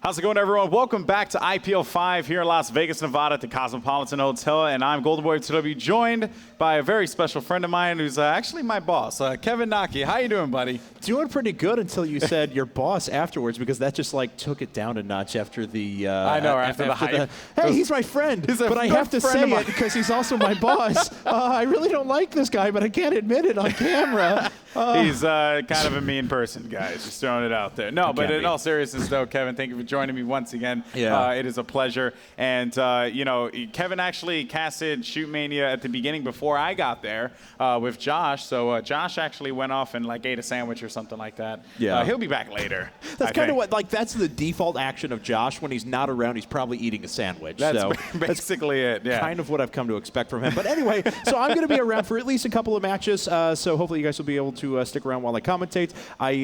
How's it going, everyone? Welcome back to IPL 5 here in Las Vegas, Nevada at the Cosmopolitan Hotel. And I'm Golden Boy TW, joined by a very special friend of mine who's actually my boss, Kevin Naki. How you doing, buddy? Doing pretty good until you said your boss afterwards, because that just like took it down a notch after the. I know, after the hype. Hey, he's my friend, but I have to say it because he's also my boss. I really don't like this guy, but I can't admit it on camera. He's kind of a mean person, guys. Just throwing it out there. No, but in all seriousness, though, Kevin, thank you for joining me once again. Yeah. It is a pleasure. And, you know, Kevin actually casted Shootmania at the beginning before I got there with Josh. So Josh actually went off and, like, ate a sandwich or something like that. Yeah. He'll be back later. That's kind of what, like, that's the default action of Josh. When he's not around, he's probably eating a sandwich. That's basically it, yeah. Kind of what I've come to expect from him. But anyway, so I'm going to be around for at least a couple of matches. So hopefully you guys will be able to stick around while I commentate. I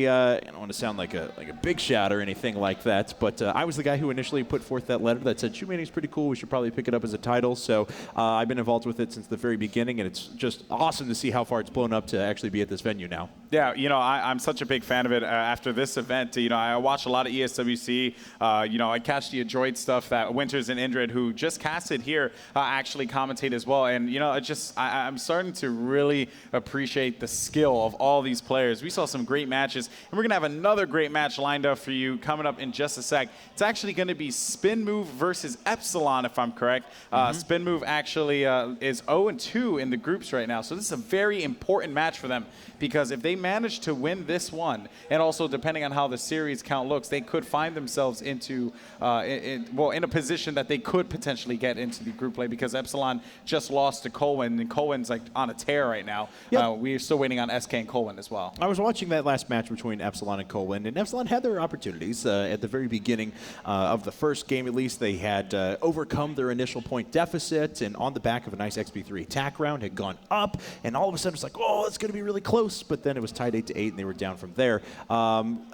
don't want to sound like a big shot or anything like that, but I was the guy who initially put forth that letter that said Shootmania is pretty cool. We should probably pick it up as a title. So I've been involved with it since the very beginning, and it's just awesome to see how far it's blown up to actually be at this venue now. Yeah, you know, I'm such a big fan of it. After this event, you know, I watch a lot of ESWC. You know, I catch the Adroit stuff that Winters and Indrid, who just casted here, actually commentate as well. And, you know, I'm starting to really appreciate the skill of all these players. We saw some great matches, and we're going to have another great match lined up for you coming up in just a sec. It's actually going to be Spin Move versus Epsilon, if I'm correct. Spin Move actually is 0-2 in the groups right now, so this is a very important match for them, because if they manage to win this one, and also depending on how the series count looks, they could find themselves into in a position that they could potentially get into the group play, because Epsilon just lost to Colwyn, and Colwyn's like on a tear right now. Yep. We're still waiting on SK and Colwyn as well. I was watching that last match between Epsilon and Colwyn, and Epsilon had their opportunities. At the very beginning of the first game, at least, they had overcome their initial point deficit, and on the back of a nice XP3 attack round, had gone up, and all of a sudden it's like, oh, it's going to be really close, but then it was tied 8-8, and they were down from there.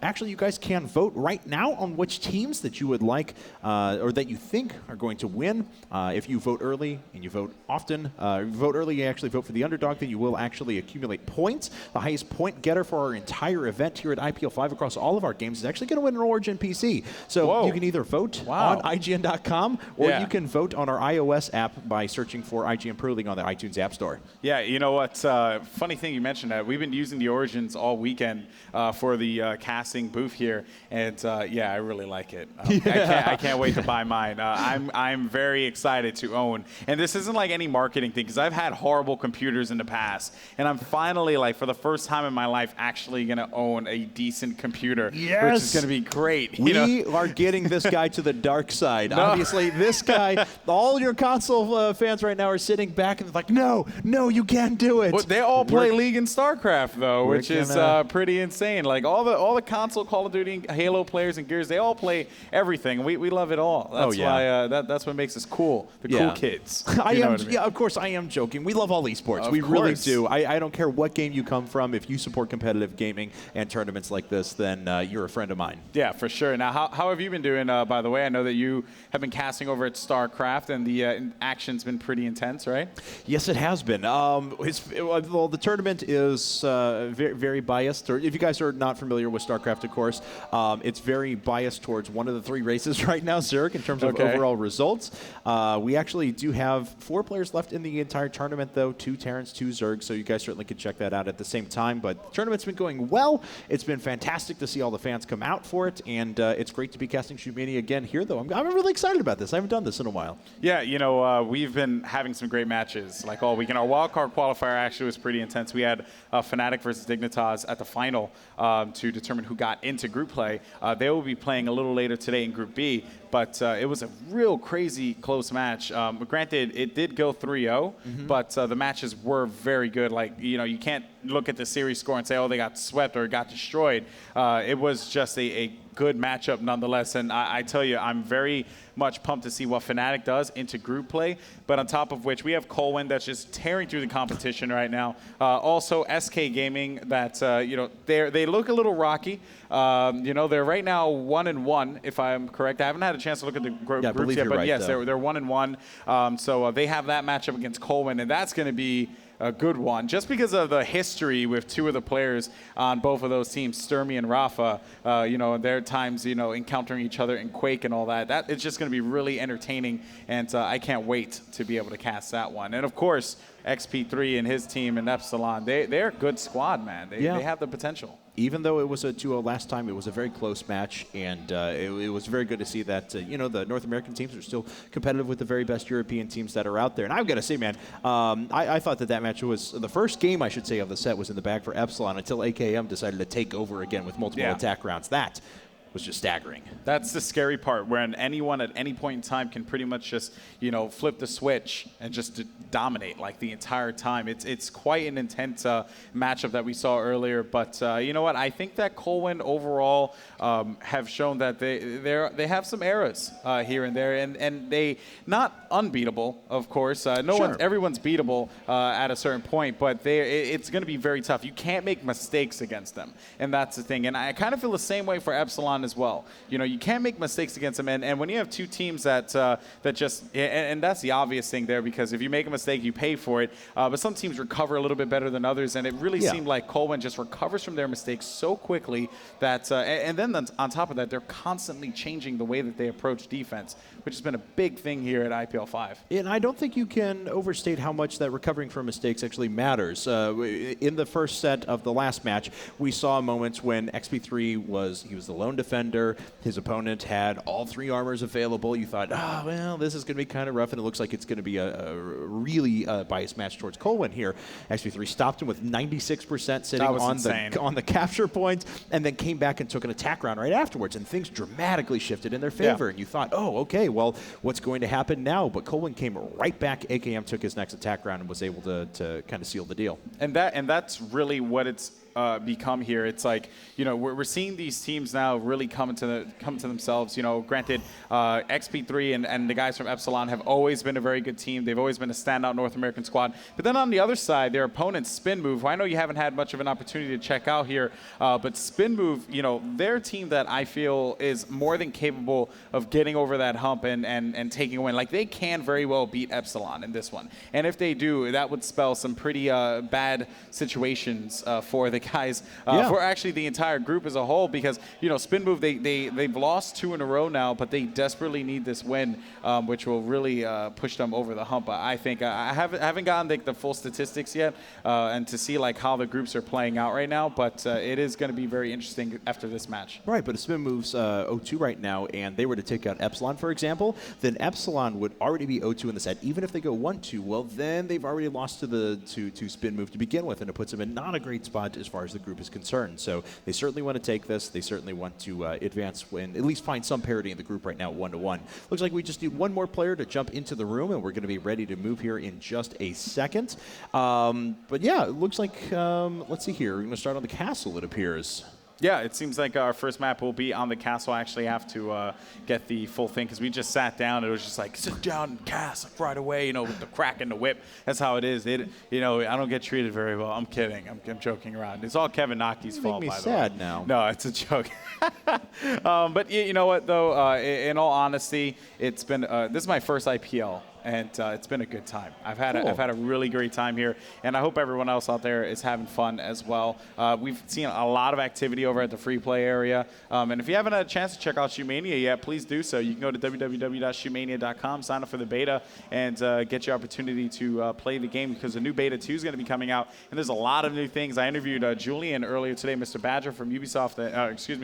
Actually, you guys can vote right now on which teams that you would like, or that you think are going to win. If you vote early, and you vote often, if you vote early, you actually vote for the underdog, then you will actually accumulate points. The highest point getter for our entire event here at IPL 5 across all of our games is actually going to win an Origin PC. So you can either vote on IGN.com, or you can vote on our iOS app by searching for IGN Pro League on the iTunes App Store. Yeah, you know what? Funny thing you mentioned that. We've been using the Origins all weekend for the casting booth here, and yeah, I really like it. I can't wait to buy mine. I'm very excited to own, and this isn't like any marketing thing, because I've had horrible computers in the past, and I'm finally, like, for the first time in my life, actually going to own a decent computer, which is going to be great. We are getting this guy to the dark side. No. Obviously, this guy, all your console fans right now are sitting back and like, no, you can't do it. Well, they all play League and StarCraft, though, which is pretty insane. Like, all the console Call of Duty, Halo players, and Gears, they all play everything. We love it all. That's why that's what makes us cool. The cool kids. Yeah, of course, I am joking. We love all esports. We really do. I don't care what game you come from. If you support competitive gaming and tournaments like this, then you're a friend of mine. Yeah, for sure. Now, how have you been doing, by the way? I know that you have been casting over at StarCraft, and the action's been pretty intense, right? Yes, it has been. Well, the tournament is very, very biased. Or if you guys are not familiar with StarCraft, of course, it's very biased towards one of the three races right now, Zerg, in terms of overall results. We actually do have 4 players left in the entire tournament, though, 2 Terrans, 2 Zerg, so you guys certainly can check that out at the same time. But the tournament's been going well. It's been fantastic to see all the fans come out for it, and it's great to be casting Shootmania again here, though. I'm really excited about this. I haven't done this in a while. Yeah, you know, we've been having some great matches, like all weekend. Our wildcard qualifier actually was pretty intense. We had Fnatic versus Dignitas at the final to determine who got into group play. They will be playing a little later today in Group B, but it was a real crazy close match. Granted, it did go 3-0, but the matches were very good. Like, you know, you can't look at the series score and say, oh, they got swept or got destroyed. It was just a good matchup nonetheless, and I tell you, I'm very much pumped to see what Fnatic does into group play. But on top of which, we have Colwyn that's just tearing through the competition right now. Also, SK Gaming, that you know, they look a little rocky. You know, they're right now 1-1, if I'm correct. I haven't had a chance to look at the groups yet, but yes, they're 1-1. So they have that matchup against Colwyn, and that's going to be a good one, just because of the history with two of the players on both of those teams, Sturmy and Rafa. Their times, encountering each other in Quake and all that. That it's just going to be really entertaining, and I can't wait to be able to cast that one. And of course, XP3 and his team and Epsilon, they're a good squad, man. They have the potential. Even though it was a 2-0 last time, it was a very close match, and it was very good to see that, the North American teams are still competitive with the very best European teams that are out there. And I've got to say, man, I thought that match was, the first game, I should say, of the set was in the bag for Epsilon until AKM decided to take over again with multiple attack rounds. That was just staggering. That's the scary part, when anyone at any point in time can pretty much just, flip the switch and just dominate like the entire time. It's quite an intense matchup that we saw earlier. But you know what? I think that Colwyn overall have shown that they have some errors here and there, and they not unbeatable, of course. Everyone's beatable at a certain point, but it's going to be very tough. You can't make mistakes against them, and that's the thing. And I kind of feel the same way for Epsilon as well. You can't make mistakes against them, and when you have two teams that just, and that's the obvious thing there, because if you make a mistake, you pay for it. But some teams recover a little bit better than others, and it really seemed like Colwyn just recovers from their mistakes so quickly that, and then on top of that, they're constantly changing the way that they approach defense, which has been a big thing here at IPL 5. And I don't think you can overstate how much that recovering from mistakes actually matters. In the first set of the last match, we saw moments when XP3 was the lone defender. His opponent had all three armors available. You thought, this is going to be kind of rough, and it looks like it's going to be a really biased match towards Colwyn here. XP3 stopped him with 96% sitting on the capture points, and then came back and took an attack round right afterwards, and things dramatically shifted in their favor. And you thought, okay, well, what's going to happen now? But Colwyn came right back. AKM took his next attack round and was able to kind of seal the deal. And that's really what it's become here. It's like, we're seeing these teams now really come to themselves. Granted, XP3 and the guys from Epsilon have always been a very good team. They've always been a standout North American squad. But then on the other side, their opponent, Spin Move, who I know you haven't had much of an opportunity to check out here, but Spin Move, they're a team that I feel is more than capable of getting over that hump and taking a win. Like, they can very well beat Epsilon in this one. And if they do, that would spell some pretty bad situations for the guys, for actually the entire group as a whole, because Spin Move, they've lost 2 in a row now, but they desperately need this win, which will really push them over the hump. I think I haven't gotten the full statistics yet, and to see like how the groups are playing out right now, but it is going to be very interesting after this match. Right, but if Spin Move's 0-2 right now, and they were to take out Epsilon, for example, then Epsilon would already be 0-2 in the set. Even if they go 1-2, well, then they've already lost to Spin Move to begin with, and it puts them in not a great spot as far as the group is concerned. So they certainly want to take this. They certainly want to advance and at least find some parity in the group right now, 1-1. Looks like we just need one more player to jump into the room, and we're going to be ready to move here in just a second. But yeah, it looks like, let's see here. We're going to start on the castle, it appears. Yeah, it seems like our first map will be on the castle. I actually have to get the full thing, because we just sat down. It was just like, sit down and cast like, right away, with the crack and the whip. That's how it is. I don't get treated very well. I'm kidding. I'm joking around. It's all Kevin Naki's fault, by the way. Make me sad now. No, it's a joke. But you know what, though? In all honesty, it's been this is my first IPL. And it's been a good time. I've had a really great time here, and I hope everyone else out there is having fun as well. We've seen a lot of activity over at the free play area, and if you haven't had a chance to check out Shootmania yet, please do so. You can go to www.shootmania.com, sign up for the beta, and get your opportunity to play the game, because the new beta 2 is going to be coming out, and there's a lot of new things. I interviewed Julian earlier today, Mr. Badger from Ubisoft,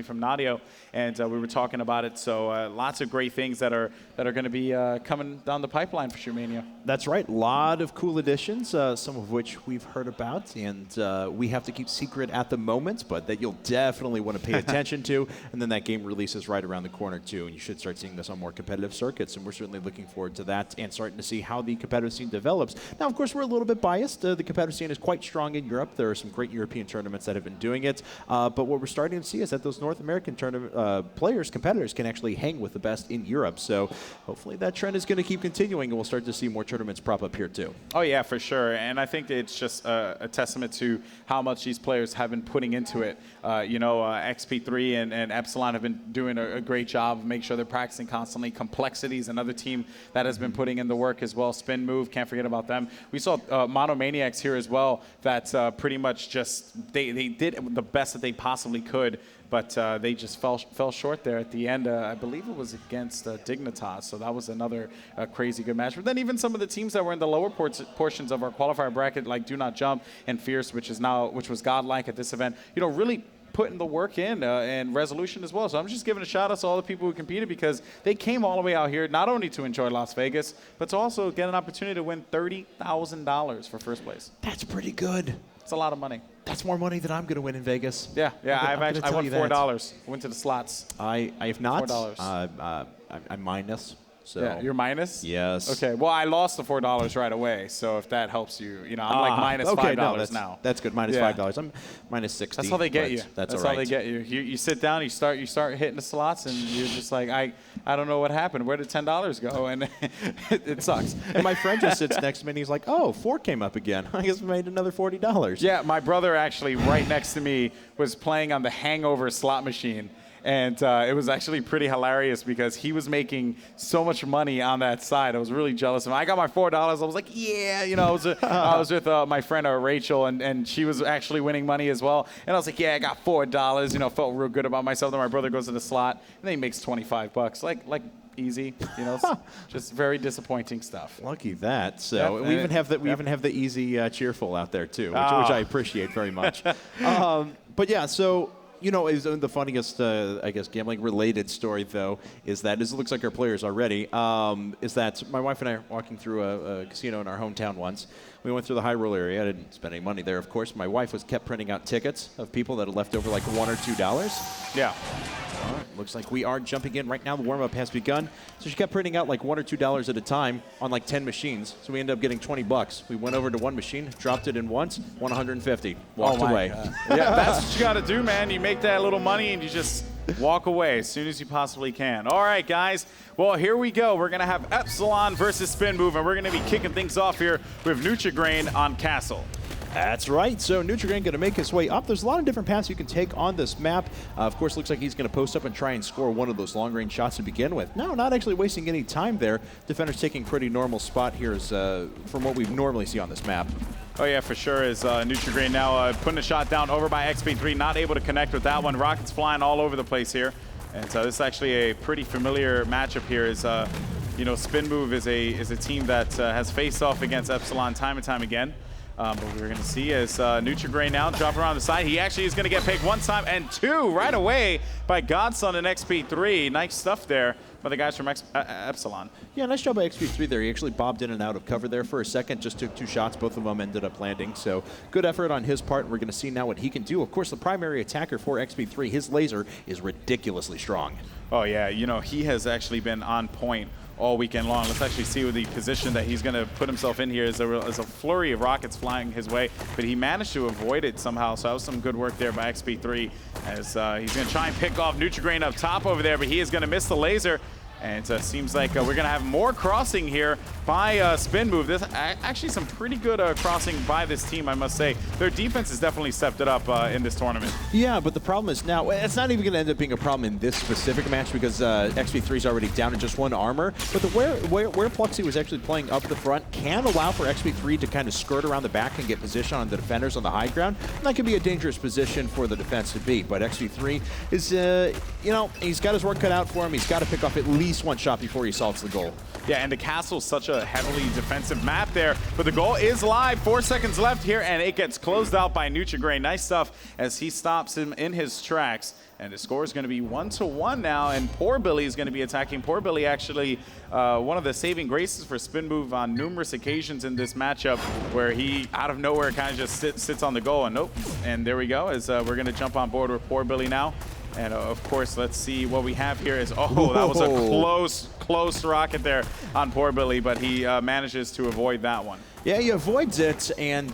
from Nadio, and we were talking about it. So lots of great things that are going to be coming down the pipeline for Shootmania. That's right. A lot of cool additions, some of which we've heard about, and we have to keep secret at the moment, but that you'll definitely want to pay attention to. And then that game releases right around the corner, too, and you should start seeing this on more competitive circuits, and we're certainly looking forward to that and starting to see how the competitive scene develops. Now, of course, we're a little bit biased. The competitive scene is quite strong in Europe. There are some great European tournaments that have been doing it, but what we're starting to see is that those North American tournament competitors, can actually hang with the best in Europe. So hopefully that trend is going to keep continuing. we'll start to see more tournaments prop up here too. Oh yeah, for sure. And I think it's just a testament to how much these players have been putting into it. XP3 and Epsilon have been doing a great job of making sure they're practicing constantly. Complexity's another team that has been putting in the work as well. Spin Move, can't forget about them. We saw Monomaniacs here as well. That pretty much just they did the best that they possibly could. But they just fell short there at the end. I believe it was against Dignitas, so that was another crazy good match. But then even some of the teams that were in the lower portions of our qualifier bracket, like Do Not Jump and Fierce, which was godlike at this event, really putting the work in, and Resolution as well. So I'm just giving a shout out to all the people who competed, because they came all the way out here not only to enjoy Las Vegas, but to also get an opportunity to win $30,000 for first place. That's pretty good. It's a lot of money. That's more money than I'm going to win in Vegas. Yeah. I won $4. I went to the slots. I have not. $4. I'm minus. So. Yeah, you're minus? Yes. Okay, well, I lost the $4 right away, so if that helps you, I'm like minus $5 now. That's good, minus $5. I'm minus 60. That's how they get you. That's all right. how they get you. You sit down, you start hitting the slots, and you're just like, I don't know what happened. Where did $10 go? And it sucks. And my friend just sits next to me, and he's like, oh, 4 came up again. I guess we made another $40. Yeah, my brother actually right next to me was playing on the Hangover slot machine. And it was actually pretty hilarious because he was making so much money on that side. I was really jealous of him. I got my $4. I was like, yeah, I was with my friend Rachel, and she was actually winning money as well. And I was like, yeah, I got $4. Felt real good about myself. Then my brother goes to the slot, and then he makes $25. Like easy, just very disappointing stuff. Lucky that. So we even have the easy cheerful out there too, which I appreciate very much. But yeah, so. Is the funniest, I guess, gambling-related story, though, is that it looks like our players already, is that my wife and I are walking through a casino in our hometown once. We went through the high roll area. I didn't spend any money there, of course. My wife kept printing out tickets of people that had left over like $1 or $2. Yeah. All right, looks like we are jumping in right now. The warm-up has begun. So she kept printing out like $1 or $2 at a time on like 10 machines. So we ended up getting $20. We went over to one machine, dropped it in once, won 150, walked away. Yeah, that's what you got to do, man. You make that little money and you just walk away as soon as you possibly can. All right, guys. Well, here we go. We're going to have Epsilon versus Spin Move, and we're going to be kicking things off here with Nutrigrain on Castle. That's right. So Nutrigrain going to make his way up. There's a lot of different paths you can take on this map. Of course, looks like he's going to post up and try and score one of those long-range shots to begin with. No, not actually wasting any time there. Defender's taking pretty normal spot here from what we normally see on this map. Oh, yeah, for sure. Is Nutrigrain now putting a shot down over by XP3, not able to connect with that one. Rockets flying all over the place here. And so this is actually a pretty familiar matchup here. Is Spin Move is a team that has faced off against Epsilon time and time again. But we're going to see as Nutrigrain now dropping around the side. He actually is going to get picked 1 time and 2 right away by Godson and XP3. Nice stuff there by the guys from Epsilon. Yeah, nice job by XP3 there. He actually bobbed in and out of cover there for a second, just took 2 shots. Both of them ended up landing. So good effort on his part. We're going to see now what he can do. Of course, the primary attacker for XP3, his laser is ridiculously strong. Oh, yeah. He has actually been on point all weekend long. Let's actually see what the position that he's going to put himself in here is a flurry of rockets flying his way, but he managed to avoid it somehow, so that was some good work there by XP3 as he's going to try and pick off Nutrigrain up top over there, but he is going to miss the laser. And it seems like we're going to have more crossing here by Spin Move. This actually some pretty good crossing by this team, I must say. Their defense has definitely stepped it up in this tournament. Yeah, but the problem is now, it's not even going to end up being a problem in this specific match because XP3 is already down in just 1 armor. But where Pluxy was actually playing up the front can allow for XP3 to kind of skirt around the back and get position on the defenders on the high ground. And that can be a dangerous position for the defense to be. But XP3 is, he's got his work cut out for him. He's got to pick off at least 1 shot before he solves the goal. Yeah, and the castle's such a heavily defensive map there, but the goal is live. 4 seconds left here, and it gets closed out by Nutrigrain. Nice stuff as he stops him in his tracks. And the score is going to be 1-1 now, and Poor Billy is going to be attacking. Poor Billy actually one of the saving graces for Spin Move on numerous occasions in this matchup where he, out of nowhere, kind of just sits on the goal, and nope. And there we go, as we're going to jump on board with Poor Billy now. And of course, let's see what we have here is, that was a close rocket there on Poor Billy, but he manages to avoid that one. Yeah, he avoids it, and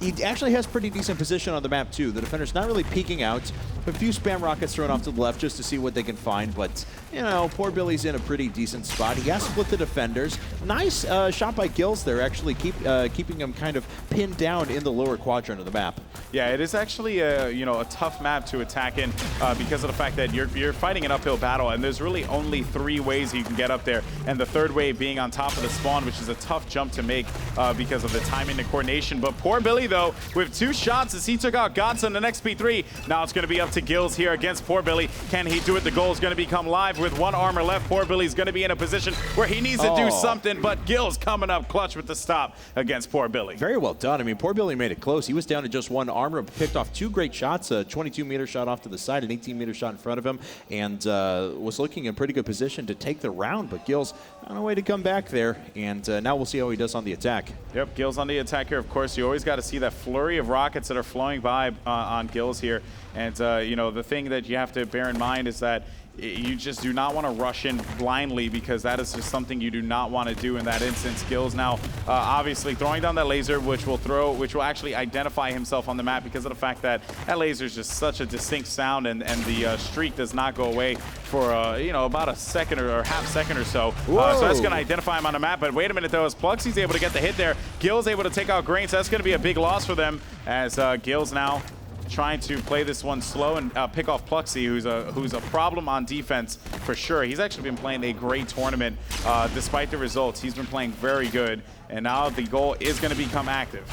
He actually has pretty decent position on the map, too. The defender's not really peeking out. A few spam rockets thrown off to the left just to see what they can find, but, you know, poor Billy's in a pretty decent spot. He has split the defenders. Nice shot by Gills there, actually keeping him kind of pinned down in the lower quadrant of the map. Yeah, it is actually a tough map to attack in because of the fact that you're fighting an uphill battle, and there's really only 3 ways you can get up there, and the third way being on top of the spawn, which is a tough jump to make because of the timing and coordination. But poor Billy, though, with 2 shots as he took out Godson in XP3. Now it's going to be up to Gills here against poor Billy. Can he do it? The goal is going to become live with 1 armor left. Poor Billy's going to be in a position where he needs to do something, but Gills coming up clutch with the stop against poor Billy. Very well done. I mean, poor Billy made it close. He was down to just 1 armor, picked off 2 great shots, a 22-meter shot off to the side, an 18-meter shot in front of him, and was looking in pretty good position to take the round, but Gills on a way to come back there, and now we'll see how he does on the attack. Yep, Gills on the attack here. Of course, you always got to see that flurry of rockets that are flowing by on Gills here. And, the thing that you have to bear in mind is that you just do not want to rush in blindly, because that is just something you do not want to do in that instance. Gills now obviously throwing down that laser, which will actually identify himself on the map because of the fact that that laser is just such a distinct sound, and the streak does not go away for about a second or half second or so. So that's going to identify him on the map. But wait a minute though, as Pluxy's able to get the hit there, Gills able to take out Grain, so that's going to be a big loss for them, as Gills now trying to play this one slow and pick off Pluxy, who's a problem on defense for sure. He's actually been playing a great tournament despite the results. He's been playing very good, and now the goal is going to become active.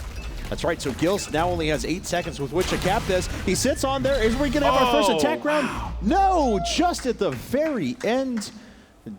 That's right, so Gills now only has 8 seconds with which to cap this. He sits on there. Is we going to have our first attack round? Wow. No, just at the very end.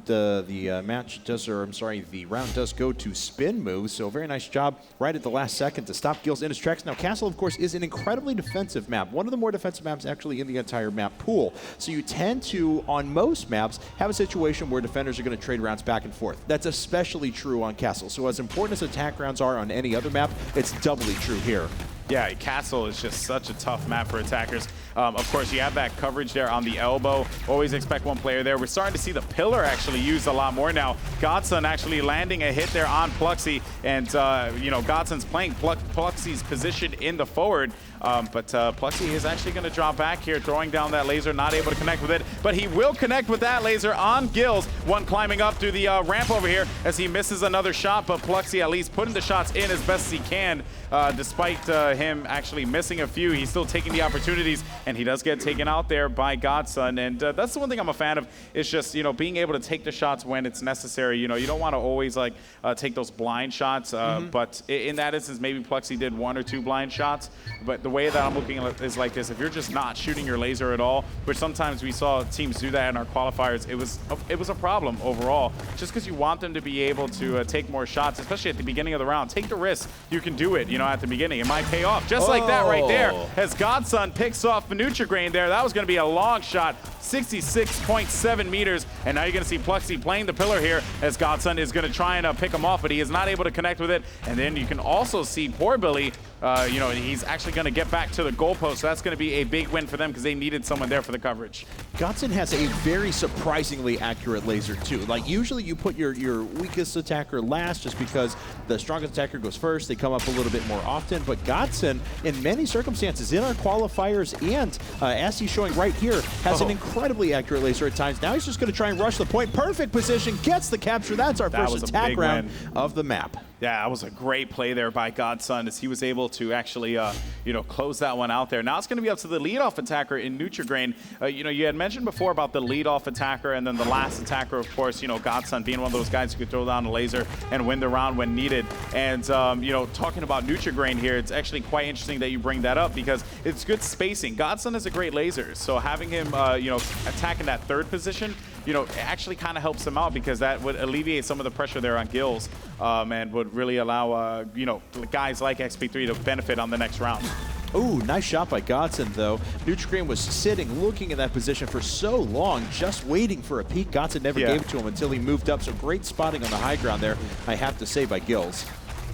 The round does go to spin moves, so very nice job right at the last second to stop Gills in his tracks. Now, Castle, of course, is an incredibly defensive map, one of the more defensive maps actually in the entire map pool. So you tend to, on most maps, have a situation where defenders are going to trade rounds back and forth. That's especially true on Castle. So as important as attack rounds are on any other map, it's doubly true here. Yeah, Castle is just such a tough map for attackers. Of course, you have that coverage there on the elbow. Always expect 1 player there. We're starting to see the pillar actually used a lot more now. Godson actually landing a hit there on Pluxy, and Godson's playing Pluxy's position in the forward. But Pluxy is actually going to drop back here, throwing down that laser, not able to connect with it. But he will connect with that laser on Gills. 1 climbing up through the ramp over here as he misses another shot, but Pluxy at least putting the shots in as best as he can. Despite him actually missing a few, he's still taking the opportunities, and he does get taken out there by Godson. And that's the one thing I'm a fan of, is just, being able to take the shots when it's necessary. You don't want to always take those blind shots, but in that instance, maybe Pluxy did 1 or 2 blind shots. But the way that I'm looking at it is like this: if you're just not shooting your laser at all, which sometimes we saw teams do that in our qualifiers, it was a problem overall. Just because you want them to be able to take more shots, especially at the beginning of the round. Take the risk. You can do it, at the beginning. It might pay off. Just like that right there, as Godson picks off Nutrigrain there. That was going to be a long shot, 66.7 meters. And now you're going to see Pluxy playing the pillar here, as Godson is going to try and pick him off, but he is not able to connect with it. And then you can also see poor Billy, he's actually going to get back to the goalpost. So that's going to be a big win for them, because they needed someone there for the coverage. Godson has a very surprisingly accurate laser too. Like, usually you put your weakest attacker last just because the strongest attacker goes first. They come up a little bit more often, but Godson, in many circumstances, in our qualifiers and as he's showing right here, has an incredibly accurate laser at times. Now he's just going to try and rush the point. Perfect position, gets the capture. That's our first attack round of the map. Yeah, that was a great play there by Godson, as he was able to actually, close that one out there. Now it's going to be up to the leadoff attacker in Nutrigrain. You had mentioned before about the leadoff attacker, and then the last attacker, of course, Godson being one of those guys who could throw down a laser and win the round when needed. And, talking about Nutrigrain here, it's actually quite interesting that you bring that up, because it's good spacing. Godson is a great laser, so having him, attacking that 3rd position, it actually kind of helps him out, because that would alleviate some of the pressure there on Gills, and would really allow, guys like XP3 to benefit on the next round. Ooh, nice shot by Godson, though. Nutrigrain was sitting, looking in that position for so long, just waiting for a peek. Godson never gave it to him until he moved up, so great spotting on the high ground there, I have to say, by Gills.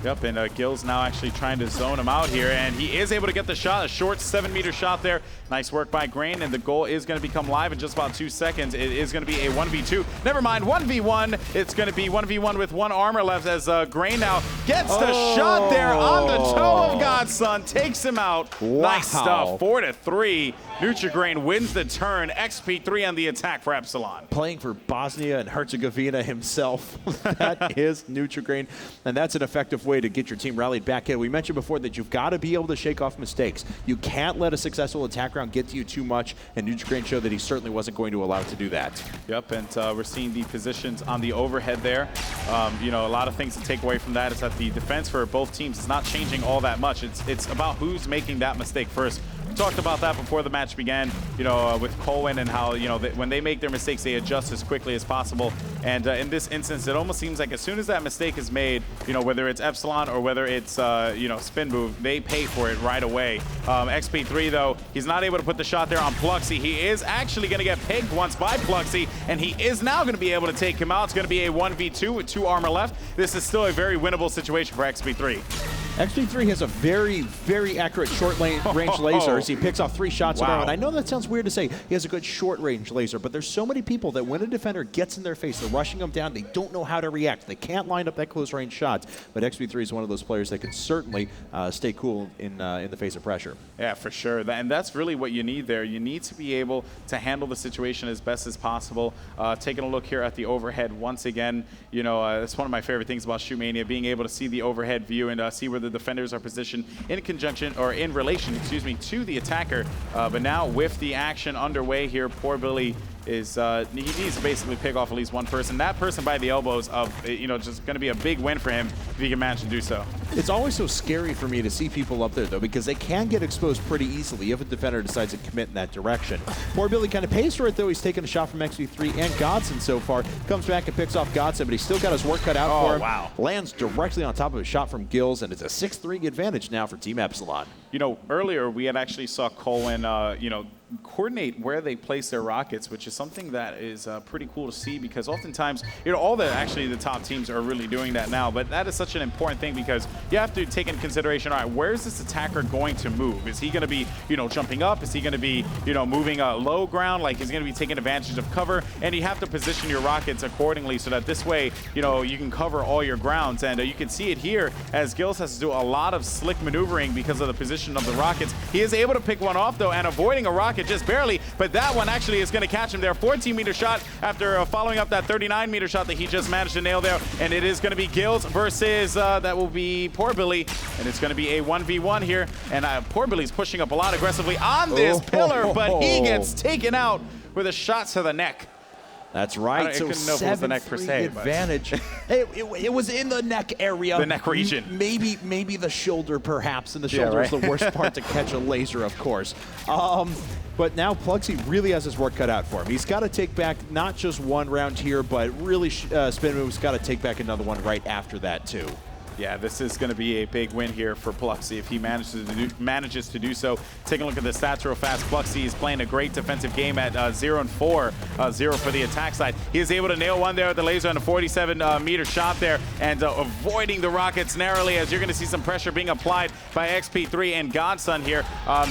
Yep, and Gill's now actually trying to zone him out here, and he is able to get the shot, a short 7-meter shot there. Nice work by Grain, and the goal is going to become live in just about 2 seconds. It is going to be a 1v2. Never mind, 1v1. It's going to be 1v1 with 1 armor left as Grain now gets the shot there on the toe of Godson, takes him out. Wow. Nice stuff, 4-3. Nutrigrain wins the turn. XP3 on the attack for Epsilon. Playing for Bosnia and Herzegovina himself. That is Nutrigrain, and that's an effective way to get your team rallied back in. We mentioned before that you've got to be able to shake off mistakes. You can't let a successful attack round get to you too much, and Nutrigrain showed that he certainly wasn't going to allow it to do that. Yep, and we're seeing the positions on the overhead there. You know, a lot of things to take away from that is that the defense for both teams is not changing all that much. It's about who's making that mistake first. We talked about that before the match began, you know, with Colwyn and how, you know, when they make their mistakes, they adjust as quickly as possible. And in this instance, it almost seems like as soon as that mistake is made, you know, whether it's Epsilon or whether it's, you know, spin move, they pay for it right away. XP3, though, he's not able to put the shot there on Pluxy. He is actually going to get pegged once by Pluxy, and he is now going to be able to take him out. It's going to be a 1v2 with 2 armor left. This is still a very winnable situation for XP3. XP3 has a very, very accurate short-range laser as he picks off 3 shots in a row. And I know that sounds weird to say he has a good short-range laser, but there's so many people that when a defender gets in their face, they're rushing them down, they don't know how to react. They can't line up that close-range shot. But XP3 is one of those players that can certainly stay cool in the face of pressure. Yeah, for sure. And that's really what you need there. You need to be able to handle the situation as best as possible. Taking a look here at the overhead once again, you know, that's one of my favorite things about Shootmania, being able to see the overhead view and see where the defenders are positioned in conjunction, or in relation, excuse me, to the attacker. But now with the action underway here, poor Billy is he needs to basically pick off at least one person. That person by the elbows of, you know, just going to be a big win for him if he can manage to do so. It's always so scary for me to see people up there, though, because they can get exposed pretty easily if a defender decides to commit in that direction. Poor Billy kind of pays for it, though. He's taken a shot from XP3 and Godson so far. Comes back and picks off Godson, but he's still got his work cut out for him. Wow. Lands directly on top of a shot from Gills, and it's a 6-3 advantage now for Team Epsilon. You know, earlier we had actually saw Colwyn, you know, coordinate where they place their rockets, which is something that is pretty cool to see, because oftentimes, you know, all the top teams are really doing that now, but that is such an important thing because you have to take into consideration, all right, where is this attacker going to move? Is he going to be, you know, jumping up? Is he going to be, you know, moving low ground? Like, he's going to be taking advantage of cover, and you have to position your rockets accordingly so that this way, you know, you can cover all your grounds. And you can see it here as Gills has to do a lot of slick maneuvering because of the position of the rockets. He is able to pick one off, though, and avoiding a rocket just barely, but that one actually is going to catch him there. 14-meter shot after following up that 39-meter shot that he just managed to nail there, and it is going to be Gills versus, that will be Poor Billy, and it's going to be a 1v1 here, and Poor Billy's pushing up a lot aggressively on this pillar, but he gets taken out with a shot to the neck. That's right. So couldn't know if it was the neck per se, advantage. it was in the neck area. The neck region. Maybe the shoulder, perhaps. And the shoulder is the worst part to catch a laser, of course. But now Pluxy really has his work cut out for him. He's got to take back not just one round here, but really Spin Move's got to take back another one right after that, too. Yeah, this is going to be a big win here for Pluxy if he manages to do so. Take a look at the stats real fast. Pluxy is playing a great defensive game at 0-4, 0 for the attack side. He is able to nail one there at the laser on a 47-meter shot there, and avoiding the rockets narrowly, as you're going to see some pressure being applied by XP3 and Godson here.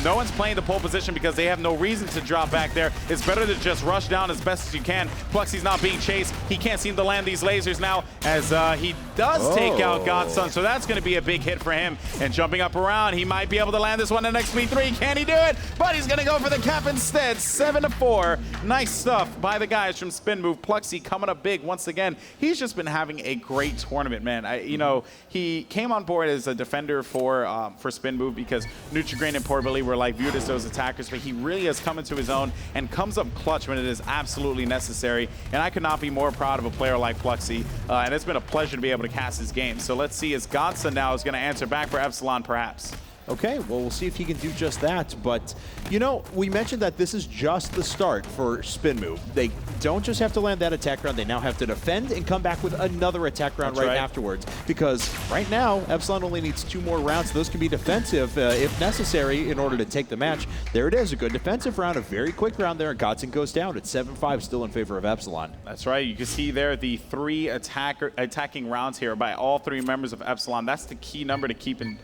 No one's playing the pole position because they have no reason to drop back there. It's better to just rush down as best as you can. Pluxy's not being chased. He can't seem to land these lasers now, as he does take out Godson. So that's going to be a big hit for him. And jumping up around, he might be able to land this one on XP3. Can he do it? But he's going to go for the cap instead. 7-4. Nice stuff by the guys from Spin Move. Pluxy coming up big once again. He's just been having a great tournament, man. You know, he came on board as a defender for Spin Move because Nutrigrain and Poor Billy were like viewed as those attackers, but he really has come into his own and comes up clutch when it is absolutely necessary. And I could not be more proud of a player like Pluxy. And it's been a pleasure to be able to cast his game. So let's see as Godson now is going to answer back for Epsilon, perhaps. Okay, well, we'll see if he can do just that. But, you know, we mentioned that this is just the start for Spin Move. They don't just have to land that attack round. They now have to defend and come back with another attack round right afterwards. Because right now, Epsilon only needs 2 more rounds. Those can be defensive if necessary in order to take the match. There it is, a good defensive round, a very quick round there. Godson goes down at 7-5, still in favor of Epsilon. That's right. You can see there the 3 attacking rounds here by all 3 members of Epsilon. That's the key number to keep in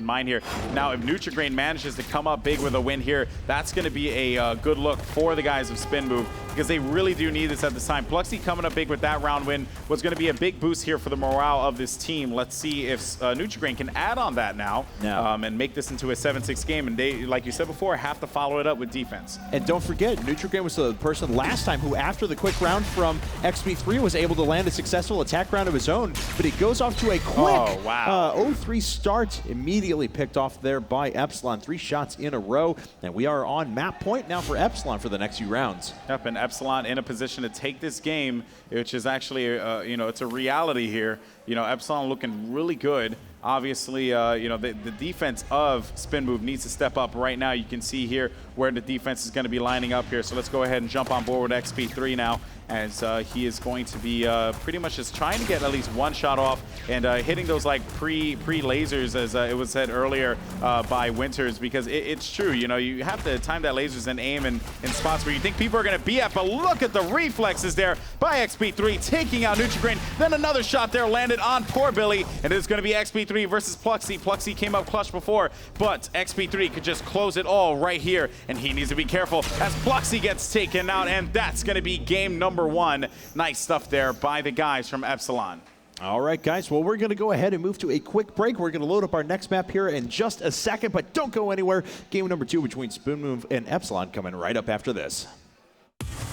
mind here. Now, if Nutrigrain manages to come up big with a win here, that's going to be a good look for the guys of Spin Move because they really do need this at this time. Pluxy coming up big with that round win was going to be a big boost here for the morale of this team. Let's see if Nutrigrain can add on that now and make this into a 7-6 game. And they, like you said before, have to follow it up with defense. And don't forget, Nutrigrain was the person last time who, after the quick round from XP3, was able to land a successful attack round of his own. But he goes off to a quick 0-3 start, immediately picked off there by Epsilon. 3 shots in a row, and we are on map point now for Epsilon for the next few rounds. Yep, and Epsilon in a position to take this game, which is actually, you know, it's a reality here. You know, Epsilon looking really good. Obviously, you know, the defense of Spin Move needs to step up right now. You can see here where the defense is going to be lining up here. So let's go ahead and jump on board with XP3 now, as he is going to be pretty much just trying to get at least 1 shot off and hitting those like pre-lasers, as it was said earlier by Winters, because it's true. You know, you have to time that lasers and aim in spots where you think people are going to be at, but look at the reflexes there by XP3 taking out Nutrigrain. Then another shot there landed on poor Billy, and it's going to be XP3 versus Pluxy. Pluxy came up clutch before, but XP3 could just close it all right here, and he needs to be careful as Pluxy gets taken out, and that's going to be game number 1. Nice stuff there by the guys from Epsilon. All right, guys. Well, we're going to go ahead and move to a quick break. We're going to load up our next map here in just a second, but don't go anywhere. Game number 2 between Spin Move and Epsilon coming right up after this.